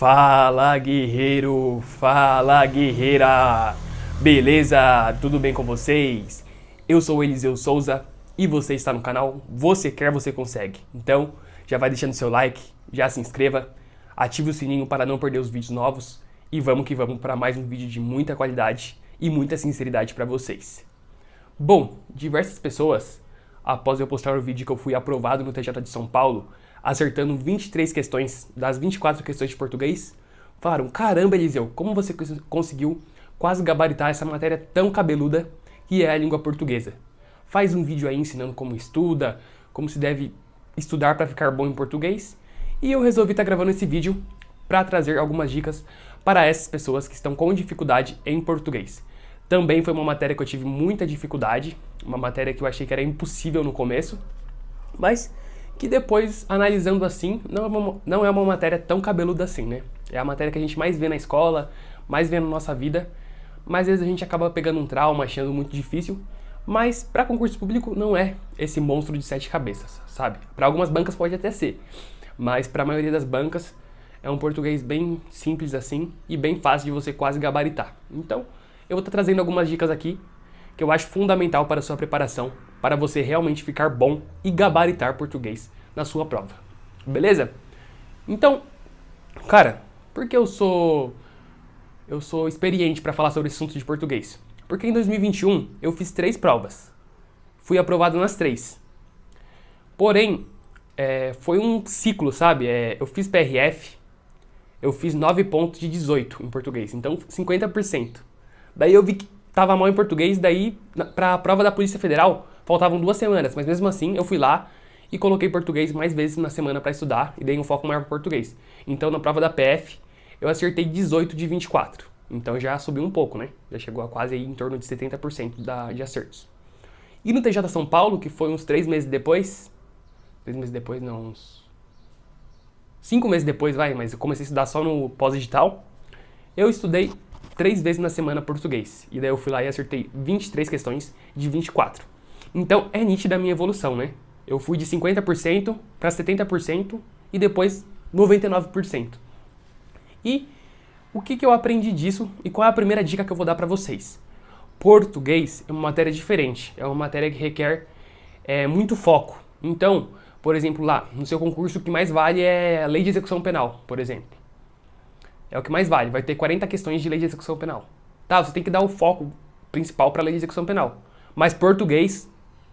Fala guerreiro, fala guerreira, beleza? Tudo bem com vocês? Eu sou o Eliseu Souza e você está no canal Você Quer, Você Consegue. Então já vai deixando seu like, já se inscreva, ative o sininho para não perder os vídeos novos e vamos que vamos para mais um vídeo de muita qualidade e muita sinceridade para vocês. Bom, diversas pessoas, após eu postar o vídeo que eu fui aprovado no TJ de São Paulo, acertando 23 questões das 24 questões de português, falaram: caramba, Eliseu, como você conseguiu quase gabaritar essa matéria tão cabeluda que é a língua portuguesa? Faz um vídeo aí ensinando como estuda, como se deve estudar para ficar bom em português. E eu resolvi estar gravando esse vídeo para trazer algumas dicas para essas pessoas que estão com dificuldade em português. Também foi uma matéria que eu tive muita dificuldade, uma matéria que eu achei que era impossível no começo, mas que depois, analisando assim, não é uma matéria tão cabeluda assim, né? É a matéria que a gente mais vê na escola, mais vê na nossa vida, mas às vezes a gente acaba pegando um trauma, achando muito difícil, mas para concurso público não é esse monstro de 7 cabeças, sabe? Para algumas bancas pode até ser, mas para a maioria das bancas é um português bem simples assim e bem fácil de você quase gabaritar. Então, eu vou estar trazendo algumas dicas aqui que eu acho fundamental para a sua preparação, para você realmente ficar bom e gabaritar português na sua prova. Beleza? Então, cara, por que eu sou experiente para falar sobre esse assunto de português? Porque em 2021 eu fiz 3 provas. Fui aprovado nas 3. Porém, foi um ciclo, sabe? Eu fiz PRF, eu fiz 9 pontos de 18 em português, então 50%. Daí eu vi que tava mal em português, daí pra prova da Polícia Federal faltavam 2 semanas, mas mesmo assim eu fui lá e coloquei português mais vezes na semana para estudar e dei um foco maior pro português. Então na prova da PF eu acertei 18 de 24, então já subiu um pouco, né? Já chegou a quase aí em torno de 70% de acertos. E no TJ São Paulo, que foi uns 3 meses depois, 3 meses depois não, uns 5 meses depois, mas eu comecei a estudar só no pós-digital, eu estudei 3 vezes na semana português. E daí eu fui lá e acertei 23 questões de 24. Então é nítida a minha evolução, né? Eu fui de 50% para 70% e depois 99%. E o que eu aprendi disso e qual é a primeira dica que eu vou dar para vocês? Português é uma matéria diferente. É uma matéria que requer muito foco. Então, por exemplo, lá no seu concurso o que mais vale é a Lei de Execução Penal, por exemplo. É o que mais vale, vai ter 40 questões de lei de execução penal. Tá, você tem que dar o foco principal para a lei de execução penal. Mas português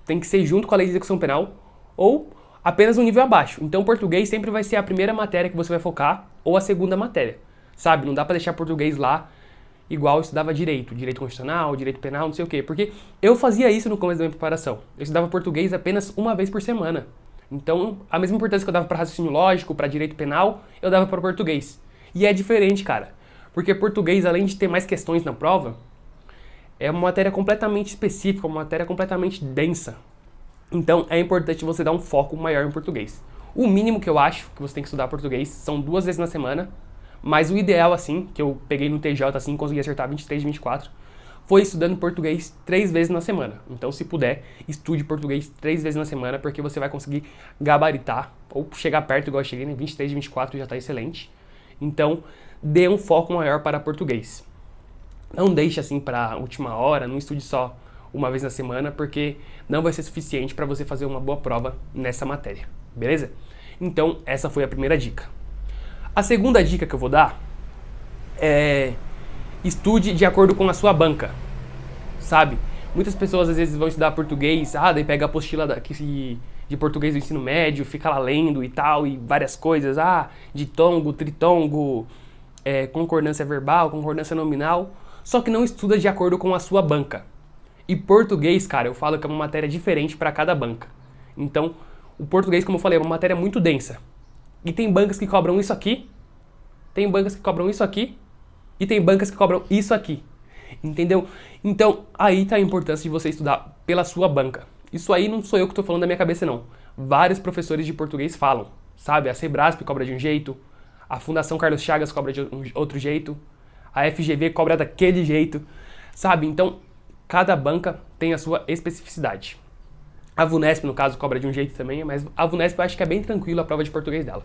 tem que ser junto com a lei de execução penal ou apenas um nível abaixo. Então português sempre vai ser a primeira matéria que você vai focar ou a segunda matéria. Sabe, não dá para deixar português lá igual eu estudava direito constitucional, direito penal, não sei o quê. Porque eu fazia isso no começo da minha preparação. Eu estudava português apenas uma vez por semana. Então a mesma importância que eu dava para raciocínio lógico, para direito penal, eu dava para português. E é diferente, cara, porque português, além de ter mais questões na prova, é uma matéria completamente específica, uma matéria completamente densa. Então, é importante você dar um foco maior em português. O mínimo que eu acho que você tem que estudar português são 2 vezes na semana, mas o ideal, assim, que eu peguei no TJ, assim, consegui acertar 23 de 24, foi estudando português 3 vezes na semana. Então, se puder, estude português 3 vezes na semana, porque você vai conseguir gabaritar, ou chegar perto, igual eu cheguei, né? 23 de 24 já tá excelente. Então, dê um foco maior para português. Não deixe assim para a última hora, não estude só uma vez na semana, porque não vai ser suficiente para você fazer uma boa prova nessa matéria, beleza? Então, essa foi a primeira dica. A segunda dica que eu vou dar é estude de acordo com a sua banca, sabe? Muitas pessoas às vezes vão estudar português, daí pega a apostila de português do ensino médio, fica lá lendo e tal, e várias coisas, ditongo, tritongo, concordância verbal, concordância nominal, só que não estuda de acordo com a sua banca. E português, cara, eu falo que é uma matéria diferente para cada banca. Então, o português, como eu falei, é uma matéria muito densa. E tem bancas que cobram isso aqui, tem bancas que cobram isso aqui, e tem bancas que cobram isso aqui. Entendeu? Então, aí tá a importância de você estudar pela sua banca. Isso aí não sou eu que tô falando da minha cabeça, não. Vários professores de português falam, sabe? A Sebrasp cobra de um jeito, a Fundação Carlos Chagas cobra de outro jeito, a FGV cobra daquele jeito, sabe? Então, cada banca tem a sua especificidade. A VUNESP, no caso, cobra de um jeito também, mas a VUNESP eu acho que é bem tranquilo a prova de português dela.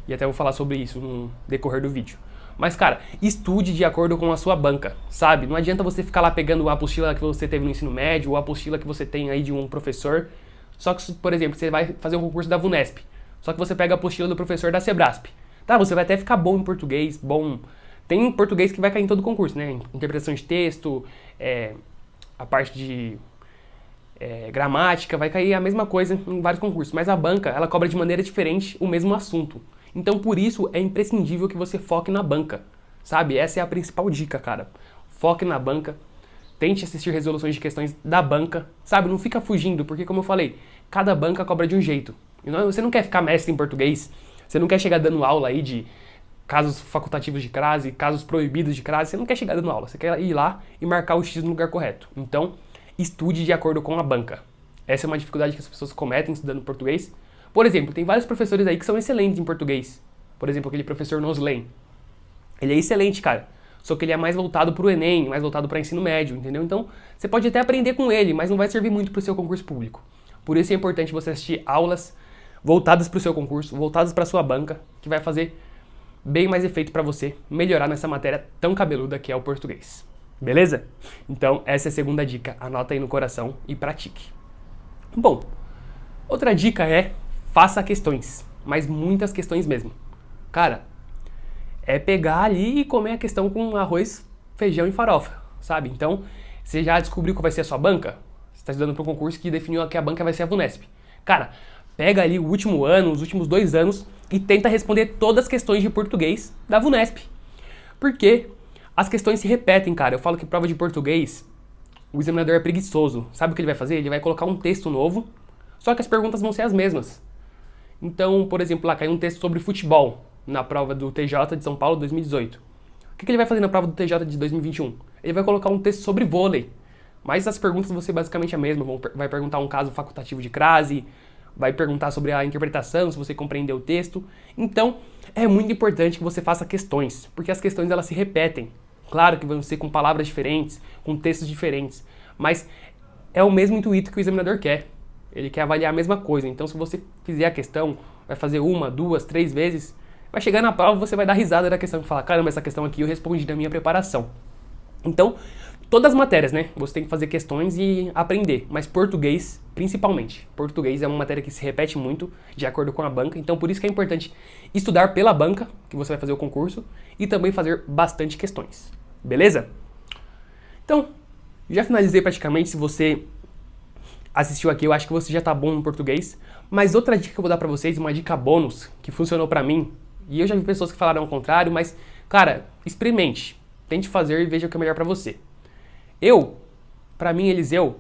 E até vou falar sobre isso no decorrer do vídeo. Mas, cara, estude de acordo com a sua banca, sabe? Não adianta você ficar lá pegando a apostila que você teve no ensino médio ou a apostila que você tem aí de um professor. Só que, por exemplo, você vai fazer um concurso da VUNESP, só que você pega a apostila do professor da SEBRASP. Tá, você vai até ficar bom em português, bom... Tem português que vai cair em todo concurso, né? Interpretação de texto, a parte de gramática, vai cair a mesma coisa em vários concursos. Mas a banca, ela cobra de maneira diferente o mesmo assunto. Então, por isso, é imprescindível que você foque na banca, sabe? Essa é a principal dica, cara. Foque na banca, tente assistir resoluções de questões da banca, sabe? Não fica fugindo, porque, como eu falei, cada banca cobra de um jeito. Você não quer ficar mestre em português, você não quer chegar dando aula aí de casos facultativos de crase, casos proibidos de crase, você não quer chegar dando aula, você quer ir lá e marcar o X no lugar correto. Então, estude de acordo com a banca. Essa é uma dificuldade que as pessoas cometem estudando português. Por exemplo, tem vários professores aí que são excelentes em português. Por exemplo, aquele professor Noslen. Ele é excelente, cara. Só que ele é mais voltado pro Enem, mais voltado para ensino médio, entendeu? Então, você pode até aprender com ele, mas não vai servir muito pro seu concurso público. Por isso é importante você assistir aulas voltadas pro seu concurso, voltadas pra sua banca, que vai fazer bem mais efeito para você melhorar nessa matéria tão cabeluda que é o português. Beleza? Então, essa é a segunda dica. Anota aí no coração e pratique. Bom, outra dica é faça questões, mas muitas questões mesmo. Cara, é pegar ali e comer a questão com arroz, feijão e farofa, sabe? Então, você já descobriu qual vai ser a sua banca? Você está estudando para um concurso que definiu que a banca vai ser a VUNESP. Cara, pega ali o último ano, os últimos 2 anos e tenta responder todas as questões de português da VUNESP. Porque as questões se repetem, cara. Eu falo que prova de português, o examinador é preguiçoso. Sabe o que ele vai fazer? Ele vai colocar um texto novo, só que as perguntas vão ser as mesmas. Então, por exemplo, lá caiu um texto sobre futebol na prova do TJ de São Paulo 2018. O que ele vai fazer na prova do TJ de 2021? Ele vai colocar um texto sobre vôlei. Mas as perguntas vão ser basicamente a mesma. Vai perguntar um caso facultativo de crase, vai perguntar sobre a interpretação, se você compreendeu o texto. Então, é muito importante que você faça questões, porque as questões elas se repetem. Claro que vão ser com palavras diferentes, com textos diferentes, mas é o mesmo intuito que o examinador quer. Ele quer avaliar a mesma coisa. Então, se você fizer a questão, vai fazer 1, 2, 3 vezes, vai chegar na prova, você vai dar risada da questão e falar, caramba, essa questão aqui eu respondi na minha preparação. Então, todas as matérias, né? Você tem que fazer questões e aprender, mas português, principalmente. Português é uma matéria que se repete muito, de acordo com a banca, então por isso que é importante estudar pela banca, que você vai fazer o concurso, e também fazer bastante questões. Beleza? Então, já finalizei praticamente. Se você assistiu aqui, eu acho que você já tá bom no português. Mas outra dica que eu vou dar pra vocês, uma dica bônus, que funcionou pra mim, e eu já vi pessoas que falaram ao contrário, mas, cara, experimente. Tente fazer e veja o que é melhor pra você. Pra mim, Eliseu,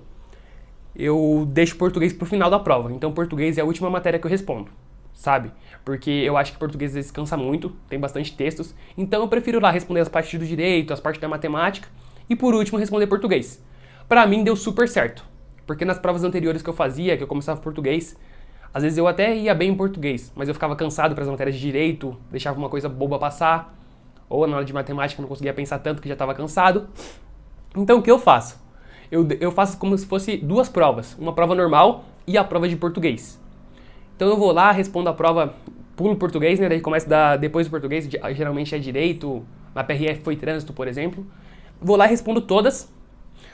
eu deixo português pro final da prova. Então, português é a última matéria que eu respondo, sabe? Porque eu acho que português às vezes cansa muito, tem bastante textos. Então, eu prefiro lá responder as partes do direito, as partes da matemática, e por último, responder português. Pra mim, deu super certo. Porque nas provas anteriores que eu fazia, que eu começava português, às vezes eu até ia bem em português, mas eu ficava cansado para as matérias de direito, deixava uma coisa boba passar, ou na hora de matemática eu não conseguia pensar tanto que já estava cansado. Então o que eu faço? Eu faço como se fosse 2 provas, uma prova normal e a prova de português. Então eu vou lá, respondo a prova, pulo português, né? Daí começa depois do português, geralmente é direito, na PRF foi trânsito, por exemplo. Vou lá e respondo todas,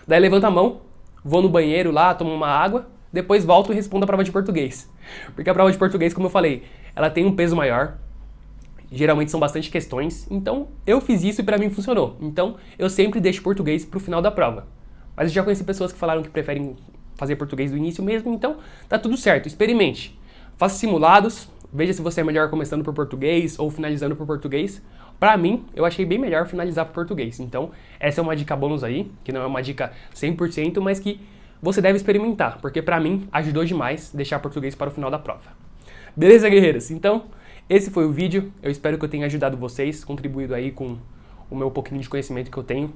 daí levanto a mão, vou no banheiro lá, tomo uma água, depois volto e respondo a prova de português. Porque a prova de português, como eu falei, ela tem um peso maior, geralmente são bastante questões, então eu fiz isso e pra mim funcionou. Então eu sempre deixo português pro final da prova. Mas eu já conheci pessoas que falaram que preferem fazer português do início mesmo, então tá tudo certo, experimente. Faça simulados, veja se você é melhor começando por português ou finalizando por português. Pra mim, eu achei bem melhor finalizar por português. Então, essa é uma dica bônus aí, que não é uma dica 100%, mas que você deve experimentar, porque pra mim ajudou demais deixar português para o final da prova. Beleza, guerreiros? Então, esse foi o vídeo. Eu espero que eu tenha ajudado vocês, contribuído aí com o meu pouquinho de conhecimento que eu tenho.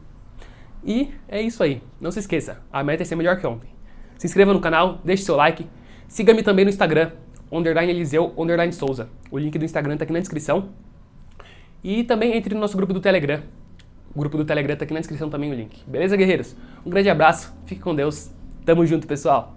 E é isso aí. Não se esqueça, a meta é ser melhor que ontem. Se inscreva no canal, deixe seu like, siga-me também no Instagram, _Eliseu_Souza. O link do Instagram tá aqui na descrição. E também entre no nosso grupo do Telegram. O grupo do Telegram tá aqui na descrição também o link. Beleza, guerreiros? Um grande abraço, fique com Deus. Tamo junto, pessoal.